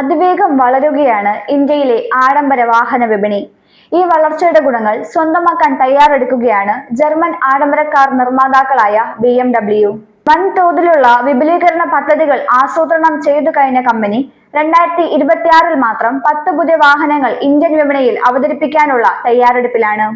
അതിവേഗം വളരുകയാണ് ഇന്ത്യയിലെ ആഡംബര വാഹന വിപണി. ഈ വളർച്ചയുടെ ഗുണങ്ങൾ സ്വന്തമാക്കാൻ തയ്യാറെടുക്കുകയാണ് ജർമ്മൻ ആഡംബര കാർ നിർമ്മാതാക്കളായ BMW. വൻതോതിലുള്ള വിപുലീകരണ പദ്ധതികൾ ആസൂത്രണം ചെയ്തു കഴിഞ്ഞ കമ്പനി 2026 മാത്രം 10 പുതിയ വാഹനങ്ങൾ ഇന്ത്യൻ വിപണിയിൽ അവതരിപ്പിക്കാനുള്ള തയ്യാറെടുപ്പിലാണ്.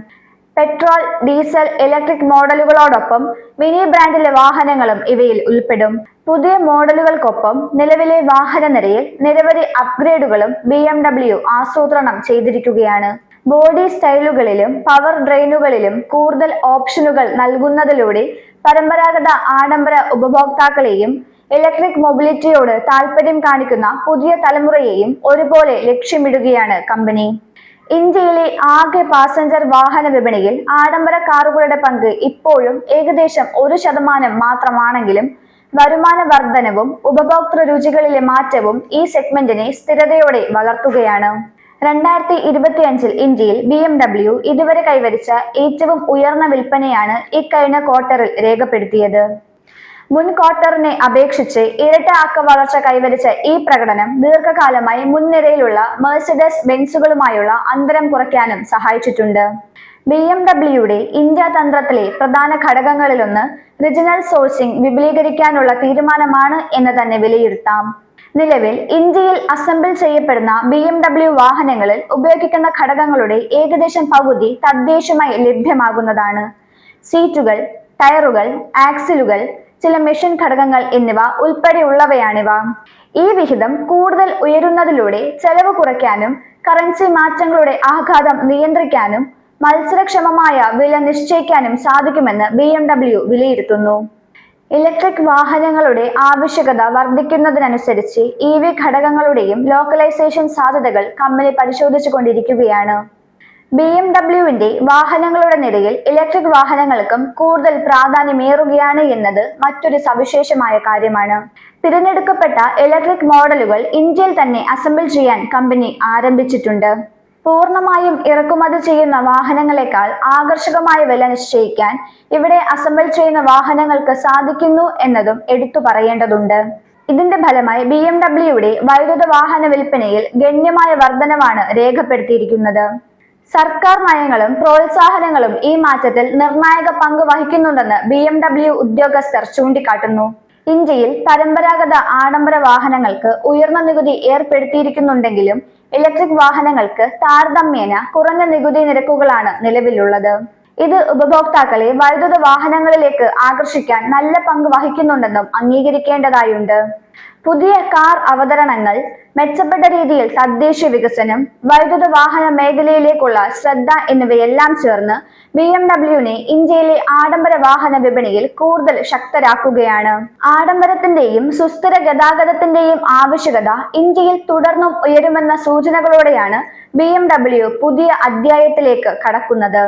പെട്രോൾ, ഡീസൽ, ഇലക്ട്രിക് മോഡലുകളോടൊപ്പം മിനി ബ്രാൻഡിലെ വാഹനങ്ങളും ഇവയിൽ ഉൾപ്പെടും. പുതിയ മോഡലുകൾക്കൊപ്പം നിലവിലെ വാഹന നിരയിൽ നിരവധി അപ്ഗ്രേഡുകളും BMW ആസൂത്രണം ചെയ്തിരിക്കുകയാണ്. ബോഡി സ്റ്റൈലുകളിലും പവർ ഡ്രെയിനുകളിലും കൂടുതൽ ഓപ്ഷനുകൾ നൽകുന്നതിലൂടെ പരമ്പരാഗത ആഡംബര ഉപഭോക്താക്കളെയും ഇലക്ട്രിക് മൊബിലിറ്റിയോട് താൽപര്യം കാണിക്കുന്ന പുതിയ തലമുറയെയും ഒരുപോലെ ലക്ഷ്യമിടുകയാണ് കമ്പനി. ഇന്ത്യയിലെ ആകെ പാസഞ്ചർ വാഹന വിപണിയിൽ ആഡംബര കാറുകളുടെ പങ്ക് ഇപ്പോഴും ഏകദേശം 1% മാത്രമാണെങ്കിലും വരുമാന വർധനവും ഉപഭോക്തൃ രുചികളിലെ മാറ്റവും ഈ സെഗ്മെന്റിനെ സ്ഥിരതയോടെ വളർത്തുകയാണ്. 2025 ഇന്ത്യയിൽ BMW ഇതുവരെ കൈവരിച്ച ഏറ്റവും ഉയർന്ന വിൽപ്പനയാണ് ഇക്കഴിഞ്ഞ ക്വാർട്ടറിൽ രേഖപ്പെടുത്തിയത്. മുൻ ക്വാർട്ടറിനെ അപേക്ഷിച്ച് ഇരട്ട അക്ക വളർച്ച കൈവരിച്ച ഈ പ്രകടനം ദീർഘകാലമായി മുൻനിരയിലുള്ള മെഴ്സിഡസ് ബെൻസുകളുമായുള്ള അന്തരം കുറയ്ക്കാനും സഹായിച്ചിട്ടുണ്ട്. BMWയുടെ ഇന്ത്യ തന്ത്രത്തിലെ പ്രധാന ഘടകങ്ങളിലൊന്ന് റീജിയണൽ സോഴ്സിംഗ് വിപുലീകരിക്കാനുള്ള തീരുമാനമാണ് എന്ന് തന്നെ വിലയിരുത്താം. നിലവിൽ ഇന്ത്യയിൽ അസംബിൾ ചെയ്യപ്പെടുന്ന BMW വാഹനങ്ങളിൽ ഉപയോഗിക്കുന്ന ഘടകങ്ങളുടെ ഏകദേശം പകുതി തദ്ദേശീയമായി ലഭ്യമാകുന്നതാണ്. സീറ്റുകൾ, ടയറുകൾ, ആക്സിലുകൾ, ചില മെഷീൻ ഘടകങ്ങൾ എന്നിവ ഉൾപ്പെടെയുള്ളവയാണിവ. ഈ വിഹിതം കൂടുതൽ ഉയരുന്നതിലൂടെ ചെലവ് കുറയ്ക്കാനും കറൻസി മാറ്റങ്ങളുടെ ആഘാതം നിയന്ത്രിക്കാനും മത്സരക്ഷമമായ വില നിശ്ചയിക്കാനും സാധിക്കുമെന്ന് BMW വിലയിരുത്തുന്നു. ഇലക്ട്രിക് വാഹനങ്ങളുടെ ആവശ്യകത വർദ്ധിക്കുന്നതിനനുസരിച്ച് EV ഘടകങ്ങളുടെയും ലോക്കലൈസേഷൻ സാധ്യതകൾ കമ്പനി പരിശോധിച്ചുകൊണ്ടിരിക്കുകയാണ്. BMWന്റെ വാഹനങ്ങളുടെ നിരയിൽ ഇലക്ട്രിക് വാഹനങ്ങൾക്കും കൂടുതൽ പ്രാധാന്യമേറുകയാണ് എന്നത് മറ്റൊരു സവിശേഷമായ കാര്യമാണ്. തിരഞ്ഞെടുക്കപ്പെട്ട ഇലക്ട്രിക് മോഡലുകൾ ഇന്ത്യയിൽ തന്നെ അസംബിൾ ചെയ്യാൻ കമ്പനി ആരംഭിച്ചിട്ടുണ്ട്. പൂർണ്ണമായും ഇറക്കുമതി ചെയ്യുന്ന വാഹനങ്ങളെക്കാൾ ആകർഷകമായ വില നിശ്ചയിക്കാൻ ഇവിടെ അസംബിൾ ചെയ്യുന്ന വാഹനങ്ങൾക്ക് സാധിക്കുന്നു എന്നതും എടുത്തു പറയേണ്ടതുണ്ട്. ഇതിന്റെ ഫലമായി BMWയുടെ വൈദ്യുത വാഹന വിൽപ്പനയിൽ ഗണ്യമായ വർധനവാണ് രേഖപ്പെടുത്തിയിരിക്കുന്നത്. സർക്കാർ നയങ്ങളും പ്രോത്സാഹനങ്ങളും ഈ മാറ്റത്തിൽ നിർണായക പങ്ക് വഹിക്കുന്നുണ്ടെന്ന് BMW ഉദ്യോഗസ്ഥർ ചൂണ്ടിക്കാട്ടുന്നു. ഇന്ത്യയിൽ പരമ്പരാഗത ആഡംബര വാഹനങ്ങൾക്ക് ഉയർന്ന നികുതി ഏർപ്പെടുത്തിയിരിക്കുന്നുണ്ടെങ്കിലും ഇലക്ട്രിക് വാഹനങ്ങൾക്ക് താരതമ്യേന കുറഞ്ഞ നികുതി നിരക്കുകളാണ് നിലവിലുള്ളത്. ഇത് ഉപഭോക്താക്കളെ വൈദ്യുത വാഹനങ്ങളിലേക്ക് ആകർഷിക്കാൻ നല്ല പങ്ക് വഹിക്കുന്നുണ്ടെന്നും അംഗീകരിക്കേണ്ടതായുണ്ട്. പുതിയ കാർ അവതരണങ്ങൾ, മെച്ചപ്പെട്ട രീതിയിൽ തദ്ദേശീയ വികസനം, വൈദ്യുത വാഹന മേഖലയിലേക്കുള്ള ശ്രദ്ധ എന്നിവയെല്ലാം ചേർന്ന് BMWനെ ഇന്ത്യയിലെ ആഡംബര വാഹന വിപണിയിൽ കൂടുതൽ ശക്തരാക്കുകയാണ്. ആഡംബരത്തിന്റെയും സുസ്ഥിര ഗതാഗതത്തിന്റെയും ആവശ്യകത ഇന്ത്യയിൽ തുടർന്നും ഉയരുമെന്ന സൂചനകളോടെയാണ് BMW പുതിയ അധ്യായത്തിലേക്ക് കടക്കുന്നത്.